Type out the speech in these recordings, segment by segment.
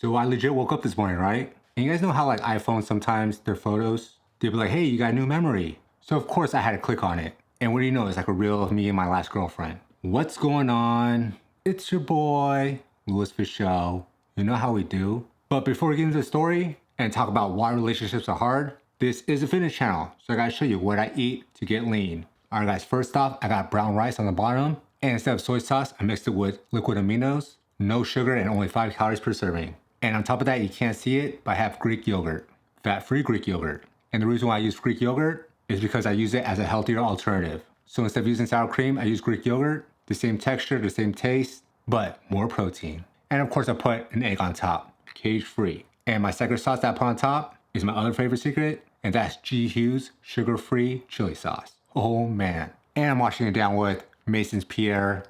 So I legit woke up this morning, right? And you guys know how like iPhones sometimes their photos, they'll be like, hey, you got a new memory. So of course I had to click on it. And what do you know? It's like a reel of me and my last girlfriend. What's going on? It's your boy, Fa Sho. You know how we do. But before we get into the story and talk about why relationships are hard, this is a fitness channel. So I gotta show you what I eat to get lean. All right guys, first off, I got brown rice on the bottom. And instead of soy sauce, I mixed it with liquid aminos, no sugar, and only 5 calories per serving. And on top of that, you can't see it, but I have Greek yogurt, fat-free Greek yogurt. And the reason why I use Greek yogurt is because I use it as a healthier alternative. So instead of using sour cream, I use Greek yogurt, the same texture, the same taste, but more protein. And of course, I put an egg on top, cage-free. And my secret sauce that I put on top is my other favorite secret, and that's G. Hughes sugar-free chili sauce. Oh man. And I'm washing it down with Mason's Pierre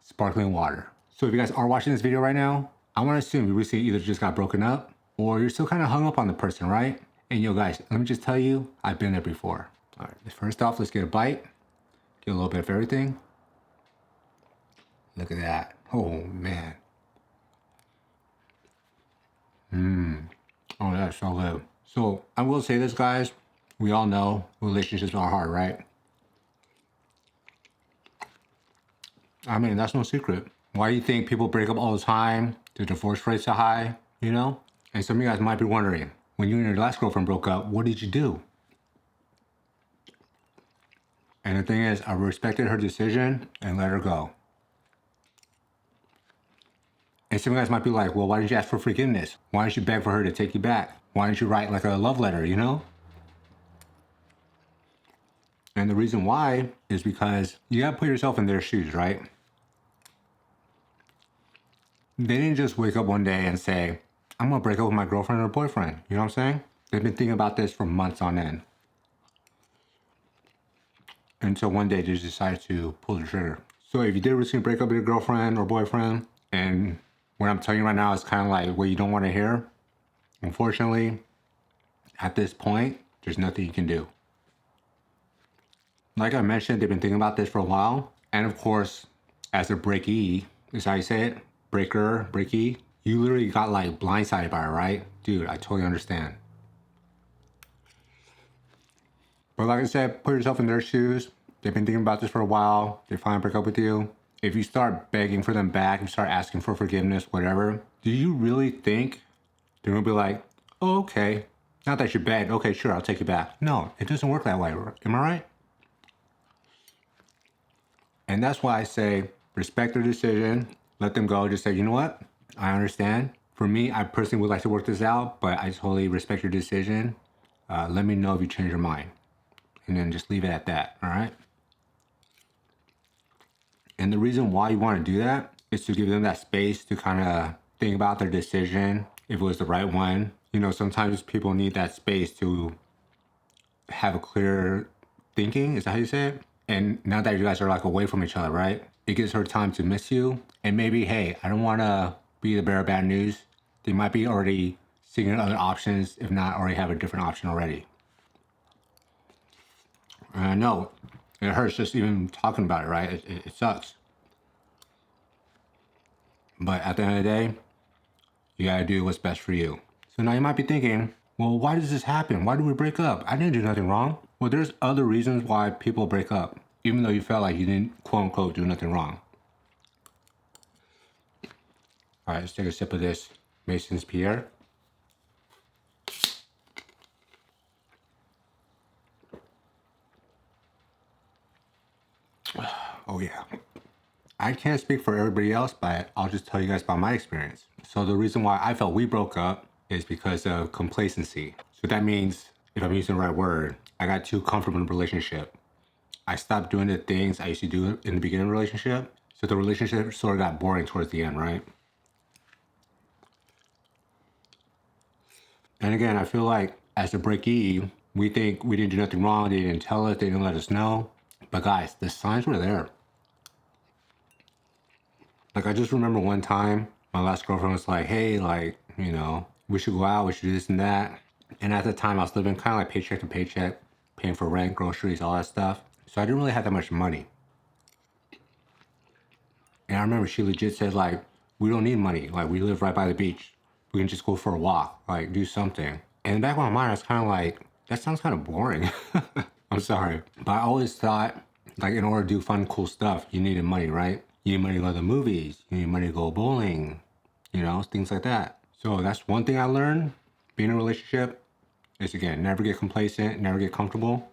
sparkling water. So if you guys are watching this video right now, I want to assume you recently either just got broken up or you're still kind of hung up on the person, right? And yo guys, let me just tell you, I've been there before. All right, first off, let's get a bite. Get a little bit of everything. Look at that. Oh man. Oh, that's so good. So I will say this, guys. We all know relationships are hard, right? I mean, that's no secret. Why do you think people break up all the time? The divorce rates are high, you know? And some of you guys might be wondering, when you and your last girlfriend broke up, what did you do? And the thing is, I respected her decision and let her go. And some of you guys might be like, well, why didn't you ask for forgiveness? Why didn't you beg for her to take you back? Why didn't you write like a love letter, you know? And the reason why is because you gotta put yourself in their shoes, right? They didn't just wake up one day and say, I'm gonna break up with my girlfriend or boyfriend. You know what I'm saying? They've been thinking about this for months on end. Until one day they just decided to pull the trigger. So if you did recently break up with your girlfriend or boyfriend, and what I'm telling you right now is kind of like what you don't want to hear, unfortunately, at this point, there's nothing you can do. Like I mentioned, they've been thinking about this for a while. And of course, as a breakee, is how you say it, breakee, you literally got like blindsided by it, right? Dude, I totally understand. But like I said, put yourself in their shoes. They've been thinking about this for a while. They finally break up with you. If you start begging for them back, you start asking for forgiveness, whatever, do you really think they're gonna be like, oh, okay, not that you begged, okay, sure, I'll take you back? No, it doesn't work that way, am I right? And that's why I say, respect their decision, let them go, just say, you know what, I understand. For me, I personally would like to work this out, but I totally respect your decision. Let me know if you change your mind. And then just leave it at that, all right? And the reason why you want to do that is to give them that space to kind of think about their decision, if it was the right one. You know, sometimes people need that space to have a clear thinking, is that how you say it? And now that you guys are like away from each other, right? It gives her time to miss you. And maybe, hey, I don't want to be the bearer of bad news. They might be already seeing other options, if not already have a different option already. And I know it hurts just even talking about it, right? It sucks. But at the end of the day, you gotta do what's best for you. So now you might be thinking, well, why does this happen? Why do we break up? I didn't do nothing wrong. Well, there's other reasons why people break up, even though you felt like you didn't, quote unquote, do nothing wrong. All right, let's take a sip of this Mason's Pierre. Oh yeah. I can't speak for everybody else, but I'll just tell you guys about my experience. So the reason why I felt we broke up is because of complacency. So that means, if I'm using the right word, I got too comfortable in the relationship. I stopped doing the things I used to do in the beginning of the relationship. So the relationship sort of got boring towards the end, right? And again, I feel like as a breakee, we think we didn't do nothing wrong. They didn't tell us, they didn't let us know. But guys, the signs were there. Like, I just remember one time, my last girlfriend was like, hey, like, you know, we should go out, we should do this and that. And at the time, I was living kind of like paycheck to paycheck, paying for rent, groceries, all that stuff. So I didn't really have that much money. And I remember she legit said, like, we don't need money. Like, we live right by the beach. We can just go for a walk, like do something. And in the back of my mind, I was kind of like, that sounds kind of boring. I'm sorry. But I always thought, like, in order to do fun, cool stuff, you needed money, right? You need money to go to the movies. You need money to go bowling, you know, things like that. So that's one thing I learned being in a relationship is, again, never get complacent, never get comfortable.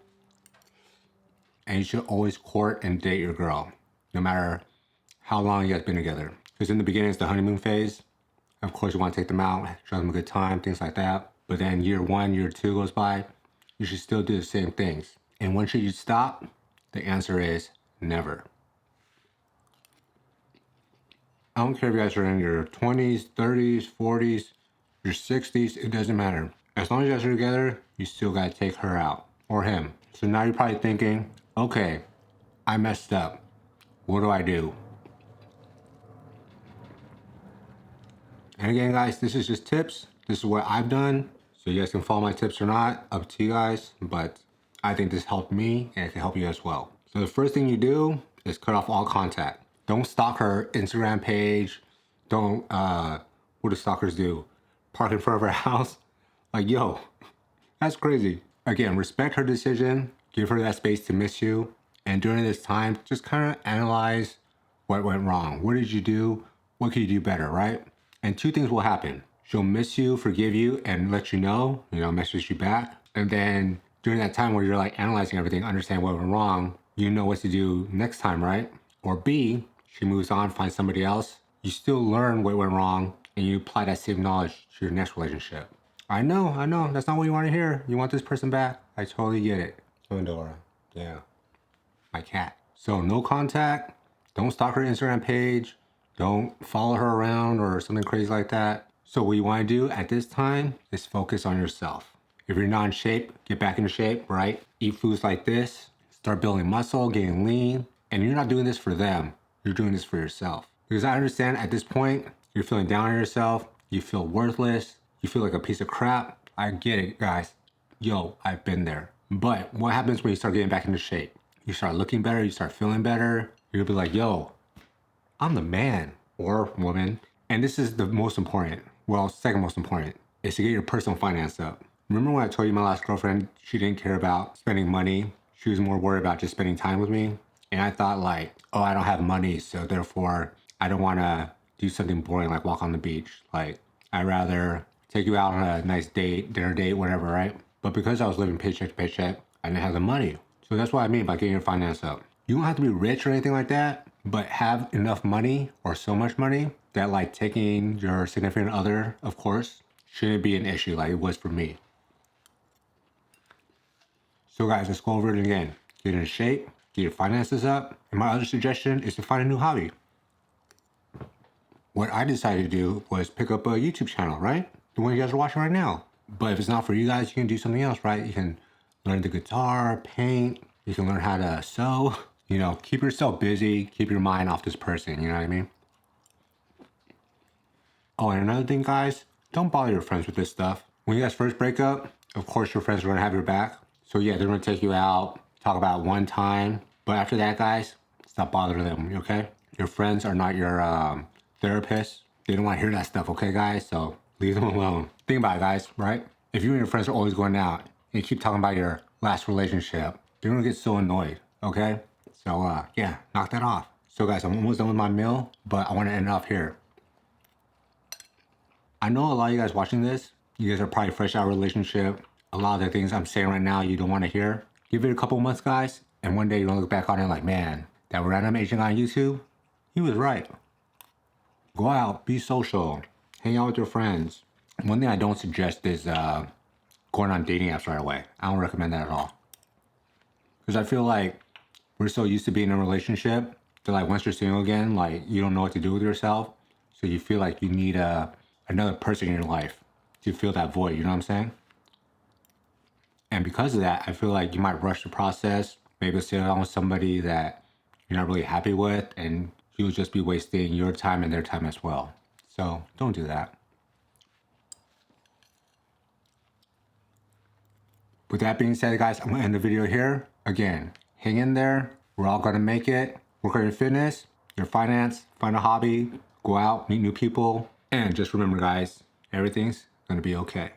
And you should always court and date your girl, no matter how long you guys been together. Because in the beginning, it's the honeymoon phase. Of course, you want to take them out, show them a good time, things like that. But then year 1, year 2 goes by, you should still do the same things. And when should you stop? The answer is never. I don't care if you guys are in your 20s, 30s, 40s, your 60s, it doesn't matter. As long as you guys are together, you still gotta take her out, or him. So now you're probably thinking, okay, I messed up. What do I do? And again, guys, this is just tips. This is what I've done. So you guys can follow my tips or not, up to you guys. But I think this helped me and it can help you as well. So the first thing you do is cut off all contact. Don't stalk her Instagram page. Don't, what do stalkers do? Park in front of her house. Like, yo, that's crazy. Again, respect her decision. Give her that space to miss you. And during this time, just kind of analyze what went wrong. What did you do? What could you do better, right? And 2 things will happen. She'll miss you, forgive you, and let you know, message you back. And then during that time where you're like analyzing everything, understand what went wrong, you know what to do next time, right? Or B, she moves on, finds somebody else. You still learn what went wrong and you apply that same knowledge to your next relationship. I know, that's not what you want to hear. You want this person back. I totally get it. Dora, yeah, my cat. So no contact, don't stalk her Instagram page, don't follow her around or something crazy like that. So what you want to do at this time is focus on yourself. If you're not in shape, get back into shape, right? Eat foods like this, start building muscle, getting lean. And you're not doing this for them. You're doing this for yourself. Because I understand at this point, you're feeling down on yourself. You feel worthless. You feel like a piece of crap. I get it, guys. Yo, I've been there. But what happens when you start getting back into shape? You start looking better. You start feeling better. You're gonna be like, yo, I'm the man or woman. And this is the most important. Well, second most important is to get your personal finance up. Remember when I told you my last girlfriend, she didn't care about spending money. She was more worried about just spending time with me. And I thought like, oh, I don't have money. So therefore I don't want to do something boring like walk on the beach. Like I'd rather take you out on a nice date, dinner date, whatever, right? But because I was living paycheck to paycheck, I didn't have the money. So that's what I mean by getting your finance up. You don't have to be rich or anything like that, but have enough money or so much money that like taking your significant other, of course, shouldn't be an issue like it was for me. So guys, let's go over it again. Get in shape, get your finances up. And my other suggestion is to find a new hobby. What I decided to do was pick up a YouTube channel, right? The one you guys are watching right now. But if it's not for you guys, you can do something else, right? You can learn the guitar, paint, you can learn how to sew. Keep yourself busy, keep your mind off this person, you know what I mean? Oh, and another thing, guys, don't bother your friends with this stuff. When you guys first break up, of course your friends are gonna have your back. So yeah, they're gonna take you out, talk about one time. But after that, guys, stop bothering them, okay? Your friends are not your therapists. They don't wanna hear that stuff, okay, guys? So leave them alone. Think about it, guys, right? If you and your friends are always going out and you keep talking about your last relationship, they're gonna get so annoyed, okay? So yeah, knock that off. So guys, I'm almost done with my meal, but I wanna end off here. I know a lot of you guys watching this, you guys are probably fresh out of a relationship. A lot of the things I'm saying right now you don't want to hear. Give it a couple months, guys, and one day you're gonna look back on it like, man, that random Asian guy on YouTube, he was right. Go out, be social, hang out with your friends. One thing I don't suggest is going on dating apps right away. I don't recommend that at all. Because I feel like we're so used to being in a relationship that like once you're single again, like you don't know what to do with yourself. So you feel like you need another person in your life to fill that void, you know what I'm saying? And because of that, I feel like you might rush the process, maybe sit down with somebody that you're not really happy with, and you'll just be wasting your time and their time as well. So don't do that. With that being said, guys, I'm gonna end the video here. Again, hang in there. We're all gonna make it. Work on your fitness, your finance, find a hobby, go out, meet new people. And just remember, guys, Everything's gonna be okay.